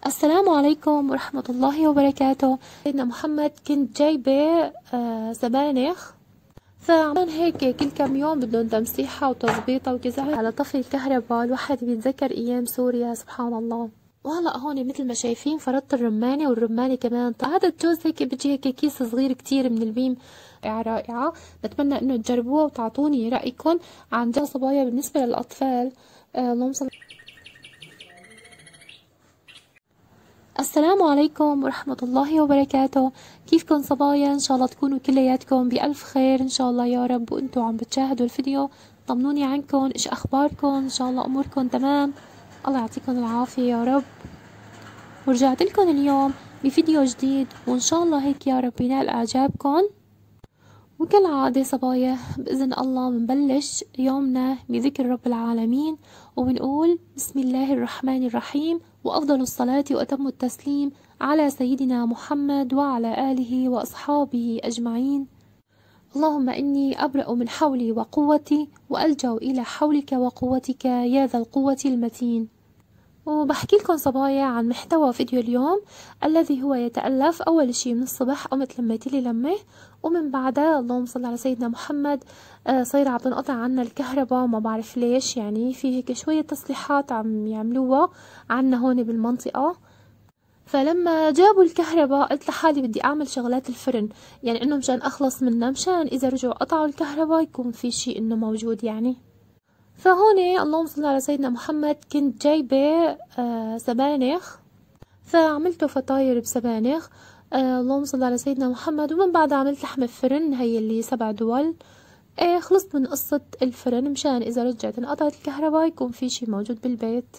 السلام عليكم ورحمة الله وبركاته. سيدنا محمد كنت جايبة سبانخ، فعشان هيك كل كم يوم بدهم تمسيحها وتظبيطها وكذا على طفي الكهرباء. الواحد بيتذكر ايام سوريا سبحان الله. وهلا هون مثل ما شايفين فرطت الرمانة، والرمانة كمان هذا الجوز هيك بيجي هيك كيس صغير كتير من البيم. رائعة، بتمنى انه تجربوها وتعطوني رأيكم عن جو صبايا بالنسبة للأطفال. اللهم صل. السلام عليكم ورحمة الله وبركاته. كيفكن صبايا؟ ان شاء الله تكونوا كلياتكم بألف خير ان شاء الله يا رب، وانتوا عم بتشاهدوا الفيديو طمنوني عنكم، ايش اخباركم؟ ان شاء الله اموركم تمام، الله يعطيكم العافية يا رب. ورجعت لكم اليوم بفيديو جديد، وان شاء الله هيك يا رب ينال اعجابكم. وكالعادة صبايا بإذن الله بنبلش يومنا بذكر رب العالمين، وبنقول بسم الله الرحمن الرحيم، وأفضل الصلاة وأتم التسليم على سيدنا محمد وعلى آله وأصحابه أجمعين. اللهم إني أبرأ من حولي وقوتي، وألجأ إلى حولك وقوتك يا ذا القوة المتين. وبحكي لكم صبايا عن محتوى فيديو اليوم الذي هو يتألف أول شي من الصبح قمت لميت لي لمه، ومن بعدها اللهم صل على سيدنا محمد صايرة عم تنقطع عنا الكهرباء، وما بعرف ليش، يعني في هيك شوية تصليحات عم يعملوها عنا هون بالمنطقة. فلما جابوا الكهرباء قلت لحالي بدي اعمل شغلات الفرن، يعني انه مشان اخلص منها، مشان اذا رجعوا قطعوا الكهرباء يكون في شي انه موجود يعني. فهون اللهم صل على سيدنا محمد كنت جايبة سبانخ، فعملته فطاير بسبانخ. اللهم صل على سيدنا محمد. ومن بعد عملت لحمة فرن، هي اللي 7 دول. خلصت من قصة الفرن مشان إذا رجعت انقطعت الكهرباء يكون في شي موجود بالبيت.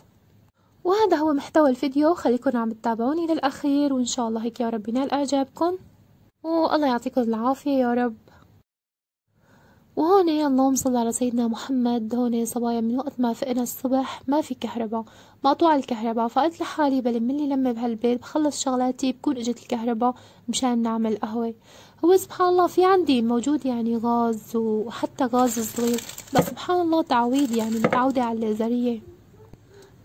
وهذا هو محتوى الفيديو، خليكن عم تتابعوني للأخير، وإن شاء الله هيك يا رب ينال إعجابكم، والله يعطيكم العافية يا رب. وهون اللهم صل على سيدنا محمد، هون صبايا من وقت ما فقنا الصبح ما في كهرباء، مقطوع الكهرباء، فقلت لحالي بلم لي لمه بهالبيت، بخلص شغلاتي بكون اجت الكهرباء مشان نعمل قهوة. هو سبحان الله في عندي موجود يعني غاز، وحتى غاز صغير، بس سبحان الله تعويض، يعني متعودة على الليزرية.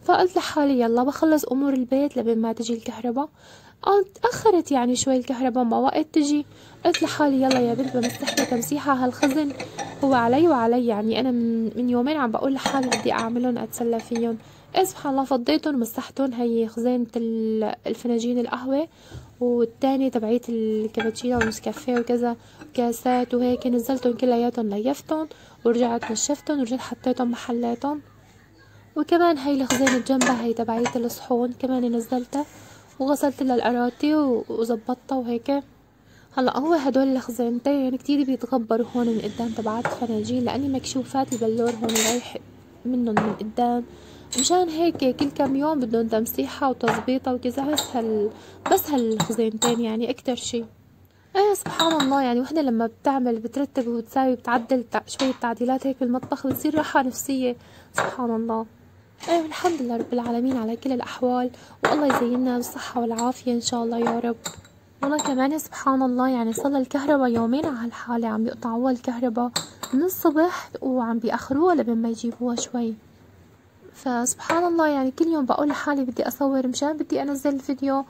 فقلت لحالي يلا بخلص امور البيت لبين ما تجي الكهرباء. تأخرت يعني شوي الكهرباء، ما وقت تجي. قلت لحالي يلا يا بنت بمسح لي تمسيحة هالخزن، هو علي وعلي، يعني انا من يومين عم بقول لحالي بدي اعملهم اتسلى فيهم. سبحان الله فضيتهم ومسحتهم، هي خزينة الفناجين القهوة، والتاني تبعيت الكابتشينو والنسكافيه وكذا كاسات وهيك، نزلتهم كلياتهم ليفتهم، ورجعت نشفتهم، ورجعت حطيتهم محلاتهم. وكمان هاي الخزينة جنبها هي تبعية الصحون كمان نزلتها، وغسلت لها القراتي وزبطتها وهيك. هلا هو هدول الخزينتين كتير بيتغبروا هون من قدام تبعات الفناجين، لاني مكشوفات البلور هون رايح منهم من قدام، مشان هيك كل كم يوم بدهم تمسيحها وتظبيطها وكذا. بس هالخزينتين يعني اكتر شي. سبحان الله، يعني وحدة لما بتعمل بترتب وتساوي بتعدل شوية تعديلات هيك بالمطبخ بتصير راحة نفسية سبحان الله. الحمد لله رب العالمين على كل الأحوال، والله يزيننا بالصحة والعافية إن شاء الله يا رب. والله كمان سبحان الله، يعني صار الكهرباء يومين على هالحالة، عم يقطعوها الكهرباء من الصبح وعم بيأخروها لبين ما يجيبوها شوي. فسبحان الله، يعني كل يوم بقول لحالي بدي أصور مشان بدي أنزل الفيديو،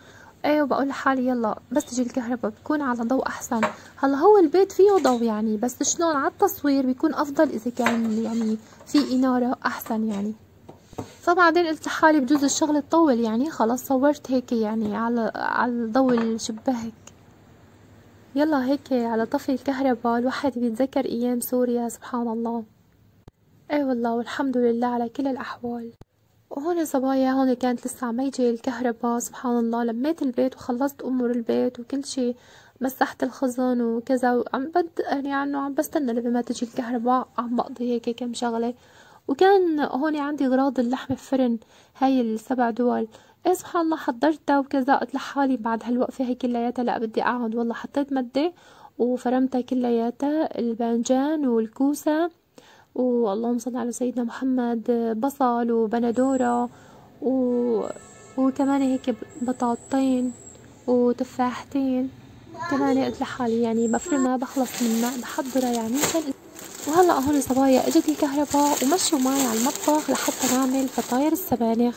وبقول لحالي يلا بس تجي الكهرباء بكون على ضوء أحسن. هلا هو البيت فيه ضوء يعني، بس شلون على التصوير بيكون أفضل إذا كان يعني في إنارة أحسن يعني. فبعدين قلت لحالي بجوز الشغل تطول، يعني خلاص صورت هيك يعني على ضوء الشباك. يلا هيك على طفي الكهرباء الواحد بيتذكر ايام سوريا سبحان الله. والله والحمد لله على كل الاحوال. وهون صبايا هون كانت لسه عم يجي الكهرباء سبحان الله، لميت البيت وخلصت امور البيت وكل شي، مسحت الخزن وكذا، وعم يعني عنه عم بستنى لما تجي الكهرباء، عم بقضي هيك كم شغلة. وكان هون عندي اغراض اللحمة فرن، هاي ال7 دول. سبحان الله حضرتها وكذا، قلت لحالي بعد هالوقفة هي كلياتها لا بدي اقعد، والله حطيت مدة وفرمتها كلياتها، الباذنجان والكوسة، واللهم صل على سيدنا محمد، بصل وبندورة وكمان هيك بطاطين وتفاحتين كمان. قلت لحالي يعني بفرمها بخلص منها بحضرها يعني مشان. وهلا هون صبايا اجت الكهرباء ومشوا معي على المطبخ لحتى نعمل فطاير السبانخ.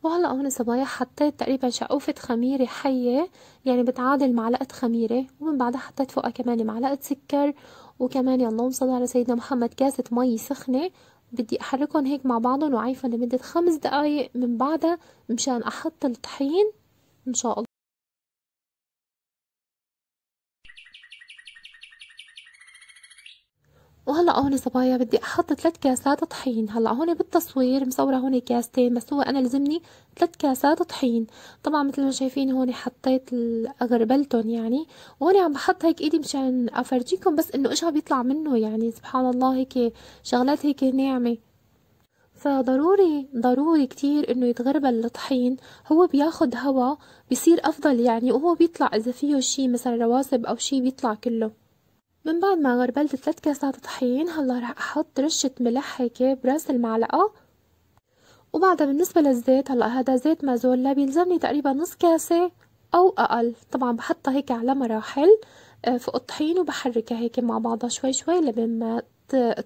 وهلا هون صبايا حطيت تقريبا شقوفة خميرة حية، يعني بتعادل معلقة خميرة، ومن بعدها حطيت فوقها كمان معلقة سكر، وكمان اللهم صل على سيدنا محمد كاسة مي سخنة. بدي احركهم هيك مع بعضهم وعيفهم لمدة 5 دقايق، من بعدها مشان احط الطحين ان شاء الله. وهلا هون صبايا بدي احط 3 كاسات طحين. هلا هون بالتصوير مصوره هون كاستين، بس هو انا لزمني 3 كاسات طحين. طبعا مثل ما شايفين هون حطيت غربلتهم يعني، وهون عم بحط هيك ايدي مشان افرجيكم بس انه ايش عم بيطلع منه، يعني سبحان الله هيك شغلات هيك ناعمه. فضروري ضروري كتير انه يتغربل الطحين، هو بياخد هوا بيصير افضل يعني، وهو بيطلع اذا فيه شي مثلا رواسب او شي بيطلع كله. من بعد ما غربلت 3 كاسات طحين، هلا رح احط رشة ملح هيك براس المعلقة. وبعدها بالنسبة للزيت، هلا هذا زيت مازولا بيلزمني تقريبا نص كاسة او اقل. طبعا بحطها هيك على مراحل فوق الطحين، وبحركها هيك مع بعضها شوي شوي لبين ما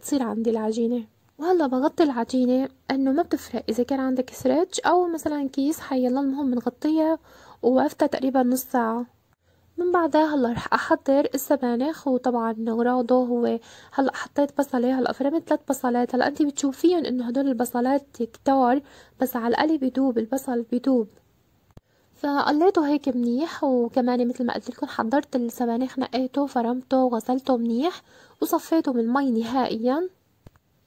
تصير عندي العجينة. وهلا بغطي العجينة، انه ما بتفرق اذا كان عندك سرج او مثلا كيس، حيلا المهم بنغطيها ووقفتها تقريبا نص ساعة. من بعدها هلا رح احضر السبانخ، وطبعا غراضه هو هلا حطيت بصله. هلا فرمت 3 بصلات. هلا انتي بتشوفيهم انه هدول البصلات كتار، بس على القلي بيدوب البصل بيدوب. فقليته هيك منيح، وكمان مثل ما قلت لكم حضرت السبانخ، نقيته فرمته وغسلته منيح وصفيته من المي نهائيا.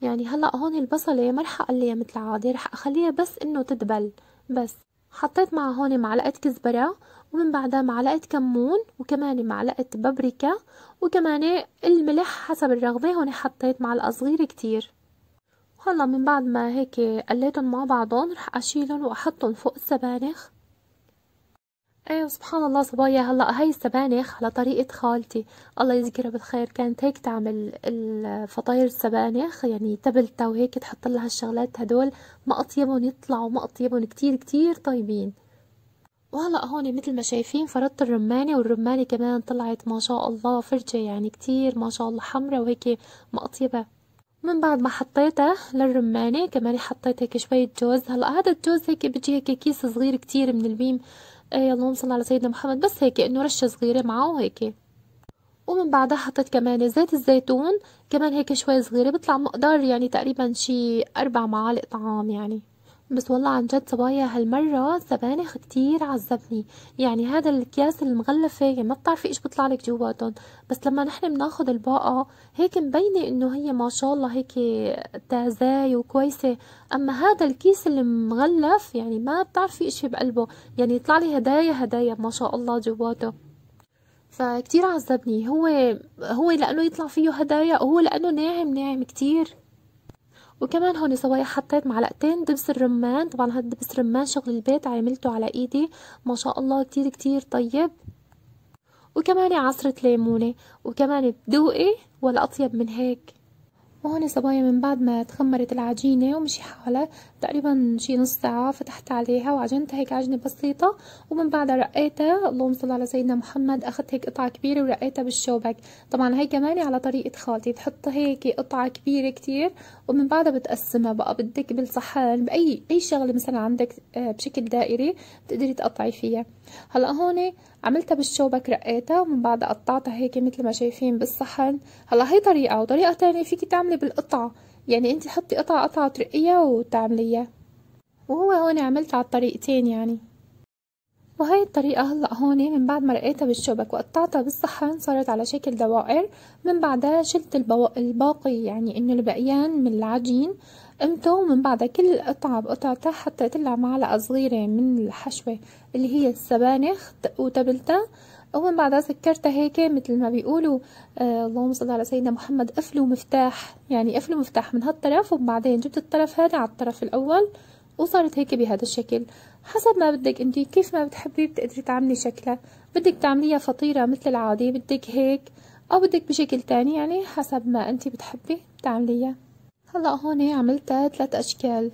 يعني هلا هون البصلة ما رح اقليها مثل العادة، رح اخليها بس انه تدبل بس. حطيت معها هون معلقة كزبرة، ومن بعدها معلقة كمون، وكمان معلقة بابريكا، وكمان الملح حسب الرغبة. هون حطيت معلقة صغيرة كتير. هلا من بعد ما هيك قليتهم مع بعضهم، رح اشيلهم واحطهم فوق السبانخ. ايوه سبحان الله صبايا، هلا هاي السبانخ على طريقة خالتي الله يذكرها بالخير، كانت هيك تعمل الفطاير السبانخ، يعني تبلتها وهيك تحط لها الشغلات هدول، ما اطيبهم يطلعوا، ما اطيبهم كتير كتير طيبين. وهلا هون مثل ما شايفين فرطت الرمانة، والرمانة كمان طلعت ما شاء الله فرجة، يعني كتير ما شاء الله حمرة وهيك مقطيبة. من بعد ما حطيتها للرمانة كمان حطيت هيك شوية جوز. هلا هذا الجوز هيك بيجي هيك كيس صغير كتير من البيم. اللهم صل على سيدنا محمد، بس هيك انه رشة صغيرة معه وهيك. ومن بعدها حطيت كمان زيت الزيتون، كمان هيك شوي صغيرة، بيطلع مقدار يعني تقريبا شي 4 معالق طعام يعني. بس والله عن جد صبايا هالمرة السبانخ كتير عذبني. يعني هذا الأكياس المغلفة يعني ما بتعرفي ايش بيطلع لك جواتهم، بس لما نحن بناخد الباقة هيك مبينة انه هي ما شاء الله هيك تازاي وكويسة. اما هذا الكيس المغلف يعني ما بتعرفي ايش في بقلبه، يعني يطلع لي هدايا هدايا ما شاء الله جواته. فكتير عذبني هو لانه يطلع فيه هدايا، وهو لانه ناعم ناعم كتير. وكمان هون صبايا حطيت معلقتين دبس الرمان. طبعا هاد دبس الرمان شغل البيت، عملته على ايدي ما شاء الله كتير كتير طيب. وكمان عصرة ليمونة، وكمان بذوقي ولا اطيب من هيك. وهون صبايا من بعد ما تخمرت العجينة ومشي حالها تقريبا شي نص ساعة، فتحت عليها وعجنتها هيك عجنة بسيطة. ومن بعدها رقيتها، اللهم صل على سيدنا محمد، اخذت هيك قطعة كبيرة ورقيتها بالشوبك. طبعا هي كمان على طريقة خالتي، بتحطها هيك قطعة كبيرة كتير، ومن بعدها بتقسمها بقى بدك بالصحن بأي شغلة مثلا عندك بشكل دائري بتقدري تقطعي فيها. هلا هون عملتها بالشوبك، رقيتها ومن بعد قطعتها هيك مثل ما شايفين بالصحن. هلا هي طريقة، وطريقة تانية فيكي تعملي بالقطعة، يعني انت حطي قطعة قطعة وترقيها وتعمليها. وهو هون عملت على الطريقتين يعني. وهي الطريقة هلأ هون من بعد ما رقيتها بالشوبك وقطعتها بالصحن صارت على شكل دوائر. من بعدها شلت الباقي، يعني انه البقيان من العجين قمته، ومن بعدها كل قطعة بقطعتها حطيت لها معلقة صغيرة من الحشوة اللي هي السبانخ وتبلتها. ومن بعدها سكرتها هيك مثل ما بيقولوا اللهم صل على سيدنا محمد، قفل ومفتاح، يعني قفل ومفتاح من هالطرف، وبعدين جبت الطرف هذا على الطرف الأول، وصارت هيك بهذا الشكل. حسب ما بدك انتي، كيف ما بتحبي بتقدري تعملي شكلها. بدك تعمليها فطيرة مثل العادي، بدك هيك، او بدك بشكل تاني، يعني حسب ما انتي بتحبي تعمليها. هلا هون عملتها 3 اشكال.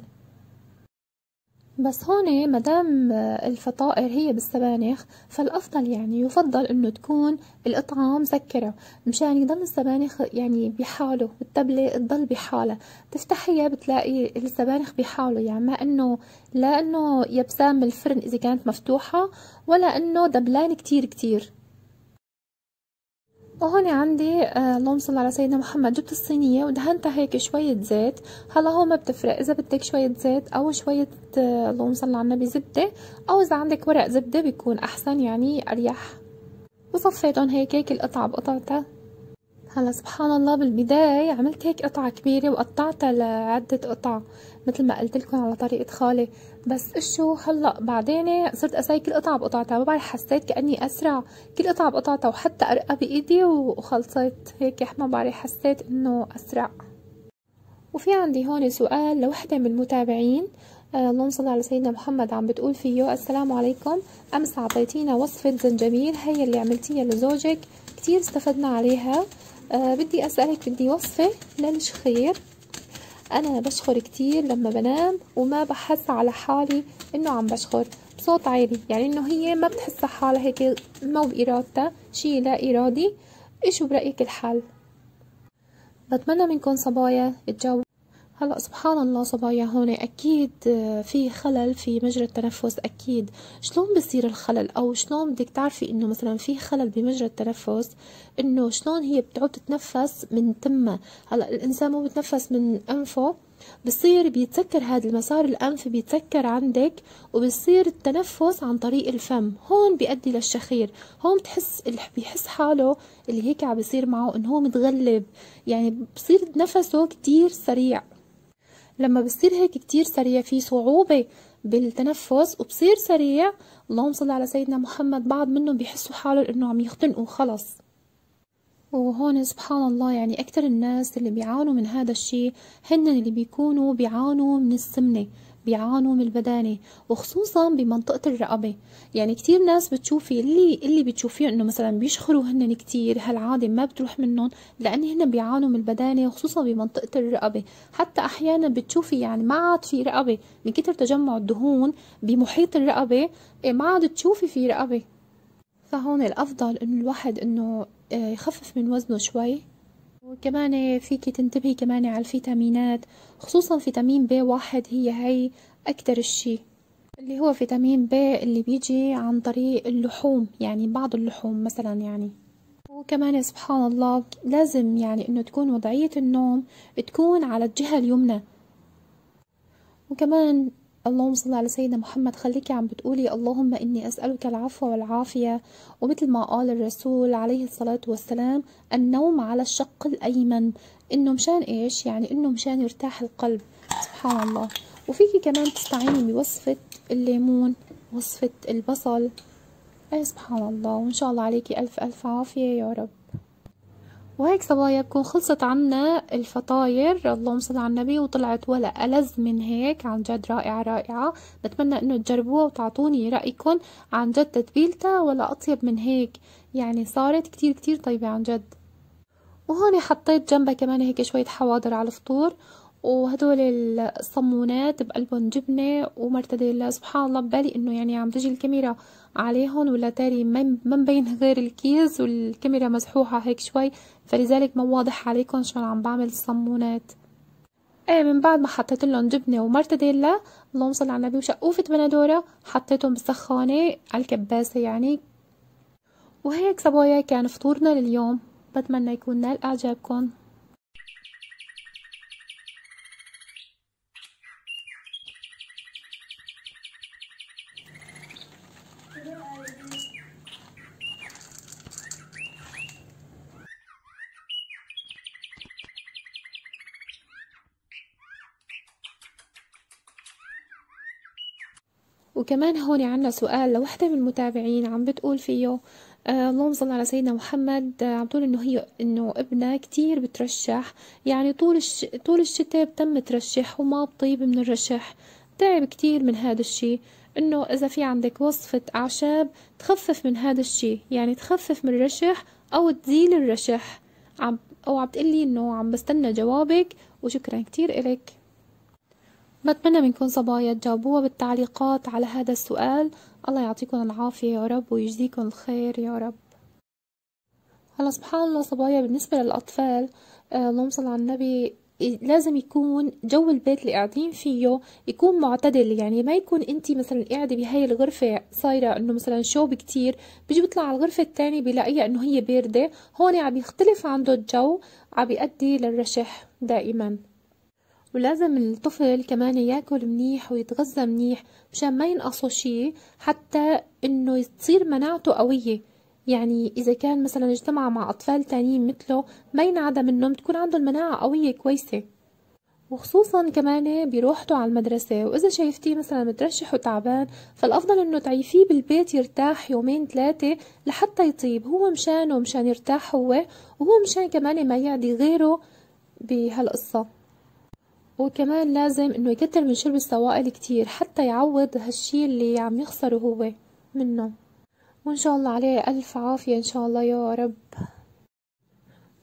بس هون مدام الفطائر هي بالسبانخ، فالأفضل يعني يفضل إنه تكون القطعة مسكرة مشان يضل السبانخ يعني بحاله، التبلة تضل بحالها، تفتحيها بتلاقي السبانخ بحاله، يعني ما إنه لا إنه يبسام من الفرن إذا كانت مفتوحة، ولا إنه دبلان كتير كتير. وهون عندي اللهم صل على سيدنا محمد، جبت الصينية ودهنتها هيك شوية زيت. هلا هو ما بتفرق إذا بدك شوية زيت أو شوية اللهم صل على النبي زبدة، أو إذا عندك ورق زبدة بيكون أحسن يعني أريح. وصفيتهم هيك كل قطعة بقطعتها. هلا سبحان الله بالبداية عملت هيك قطعة كبيرة وقطعتها لعدة قطع مثل ما قلت لكم على طريقة خالي، بس اشو هلا بعدين صرت اسوي كل قطعة بقطعتها، ما بعرف حسيت كأني اسرع كل قطعة بقطعتها وحتى ارقى بايدي وخلصت هيك، ما بعرف حسيت انه اسرع. وفي عندي هون سؤال لوحدة من المتابعين، اللهم صل على سيدنا محمد، عم بتقول فيه: السلام عليكم، امس اعطيتينا وصفة زنجبيل هي اللي عملتيها لزوجك، كتير استفدنا عليها. بدي اسألك، بدي وصفة للشخير، انا بشخر كتير لما بنام وما بحس على حالي انه عم بشخر بصوت عالي، يعني انه هي ما بتحس حالها هيك مو بارادتها، شي لا ارادي. ايش برأيك الحل؟ بتمنى منكم صبايا تجاوب. هلا سبحان الله صبايا، هون اكيد في خلل في مجرى التنفس اكيد. شلون بصير الخلل، او شلون بدك تعرفي انه مثلا في خلل بمجرى التنفس؟ انه شلون هي بتعود تتنفس من تمها. هلا الانسان مو بتنفس من انفه، بصير بيتسكر هذا المسار الانف، بيتسكر عندك، وبصير التنفس عن طريق الفم، هون بيؤدي للشخير. هون بيحس حاله اللي هيك عم بيصير معه انه هو متغلب، يعني بصير نفسه كتير سريع. لما بصير هيك كتير سريع في صعوبة بالتنفس وبصير سريع، اللهم صل على سيدنا محمد، بعض منهم بيحسوا حالهم انه عم يختنقوا خلص. وهون سبحان الله يعني اكتر الناس اللي بيعانوا من هذا الشيء هن اللي بيكونوا بيعانوا من السمنة، بيعانوا من البدانة، وخصوصا بمنطقة الرقبة. يعني كتير ناس بتشوفي اللي بتشوفيه انه مثلا بيشخروا هن كتير، هالعادة ما بتروح منهم لان هن بيعانوا من البدانة، وخصوصا بمنطقة الرقبة. حتى احيانا بتشوفي يعني ما عاد في رقبة من كتر تجمع الدهون بمحيط الرقبة، ما عاد تشوفي في رقبة. فهون الافضل انه الواحد انه يخفف من وزنه شوي. وكمان فيكي تنتبهي كمان على الفيتامينات، خصوصا فيتامين B1، هي اكتر الشي اللي هو فيتامين B اللي بيجي عن طريق اللحوم، يعني بعض اللحوم مثلا يعني. وكمان سبحان الله لازم يعني انه تكون وضعية النوم تكون على الجهة اليمنى. وكمان اللهم صل على سيدنا محمد، خليكي عم بتقولي: اللهم إني أسألك العفو والعافية، ومثل ما قال الرسول عليه الصلاة والسلام: النوم على الشق الأيمن. إنه مشان إيش؟ يعني إنه مشان يرتاح القلب. سبحان الله. وفيكي كمان تستعيني بوصفة الليمون، وصفة البصل. أي سبحان الله، وإن شاء الله عليكي ألف ألف عافية يا رب. وهيك صبايا بكون خلصت عنا الفطاير، اللهم صل على النبي، وطلعت ولا ألذ من هيك، عن جد رائعة رائعة. بتمنى انه تجربوها وتعطوني رأيكم، عن جد تتبيلتها ولا أطيب من هيك، يعني صارت كتير كتير طيبة عن جد. وهون حطيت جنبها كمان هيك شوية حواضر على الفطور، وهدول الصمونات بقلبهم جبنة ومرتديلا. سبحان الله ببالي انه يعني عم تجي الكاميرا عليهم ولا تاري ما مبين غير الكيس، والكاميرا مزحوحة هيك شوي، فلذلك ما واضح عليكم شلون عم بعمل الصمونات. ايه، من بعد ما حطيت لهم جبنة ومرتديلا، اللهم صل على النبي، وشقوفة بندورة، حطيتهم بالسخانة على الكباسة يعني. وهيك صبايا كان فطورنا لليوم، بتمنى يكون نال اعجابكم. وكمان هون عنا سؤال لوحدة من المتابعين عم بتقول فيه: اللهم صل على سيدنا محمد، عم تقول انه ابنها كتير بترشح، يعني طول الشتاء بتم ترشح وما بطيب من الرشح، تعب كتير من هذا الشي. انه اذا في عندك وصفة اعشاب تخفف من هذا الشي، يعني تخفف من الرشح او تزيل الرشح. عم تقلي انه عم بستنى جوابك، وشكرا كتير الك. بتمنى منكم صبايا تجاوبوها بالتعليقات على هذا السؤال. الله يعطيكم العافية يا رب ويجزيكم الخير يا رب. هلا سبحان الله صبايا، بالنسبة للأطفال اللهم صل على النبي، لازم يكون جو البيت اللي قاعدين فيه يكون معتدل. يعني ما يكون انتي مثلا قاعدة بهاي الغرفة صايرة انه مثلا شوب كتير، بيجي بيطلع على الغرفة التانية بيلاقيها انه هي باردة، هون عم يختلف عنده الجو، عم يؤدي للرشح دائما. ولازم الطفل كمان ياكل منيح ويتغذى منيح مشان ما ينقصه شي، حتى انه تصير مناعته قوية. يعني اذا كان مثلا اجتمع مع اطفال تانيين مثله ما ينعدى منهم، تكون عنده المناعة قوية كويسة. وخصوصا كمان بروحته على المدرسة، واذا شايفتيه مثلا مترشح وتعبان فالافضل انه تعيفيه بالبيت يرتاح يومين ثلاثة لحتى يطيب، هو مشانه ومشان يرتاح هو، وهو مشان كمان ما يعدي غيره بهالقصة. وكمان لازم انه يكتر من شرب السوائل كتير حتى يعوض هالشي اللي عم يخسره هو منه. وان شاء الله عليه الف عافية ان شاء الله يا رب.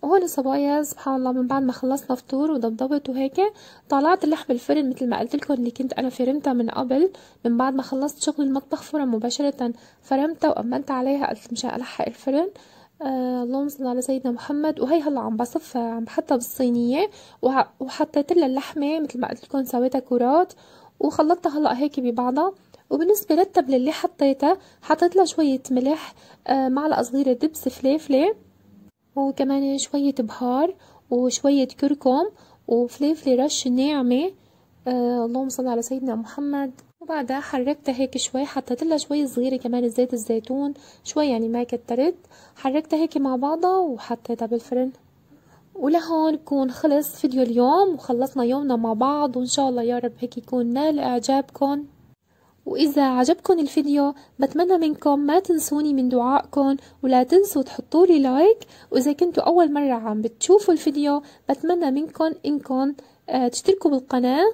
وهون صبايا سبحان الله، من بعد ما خلصنا فطور وضبضبت وهيك، طلعت اللحم بالفرن مثل ما قلت لكم اللي كنت انا فرمتها من قبل. من بعد ما خلصت شغل المطبخ فورا مباشرة فرمتها وأمنت عليها، قلت مشان ألحق الفرن. اللهم صل على سيدنا محمد. وهي هلا عم بصفها، عم بحطها بالصينية، وحطيت لها اللحمة مثل ما قلت لكم، سويتها كرات وخلطتها هلا هيك ببعضها. وبالنسبة للتبلة اللي حطيتها، حطيت لها شوية ملح، معلقة صغيرة دبس فليفلة، وكمان شوية بهار وشوية كركم وفليفلة رش ناعمة. اللهم صل على سيدنا محمد. وبعدها حركتها هيك شوي، حطيت لها شوي صغيرة كمان زيت الزيتون شوي، يعني ما كترت. حركتها هيك مع بعضها وحطيتها بالفرن. ولهون بكون خلص فيديو اليوم وخلصنا يومنا مع بعض، وان شاء الله يا رب هيك يكون نال اعجابكم. وإذا عجبكم الفيديو بتمنى منكم ما تنسوني من دعائكم، ولا تنسوا تحطولي لايك. وإذا كنتوا أول مرة عم بتشوفوا الفيديو بتمنى منكم إنكم تشتركوا بالقناة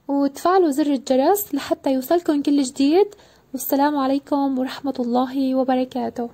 وتفعلوا زر الجرس لحتى يوصلكم كل جديد. والسلام عليكم ورحمة الله وبركاته.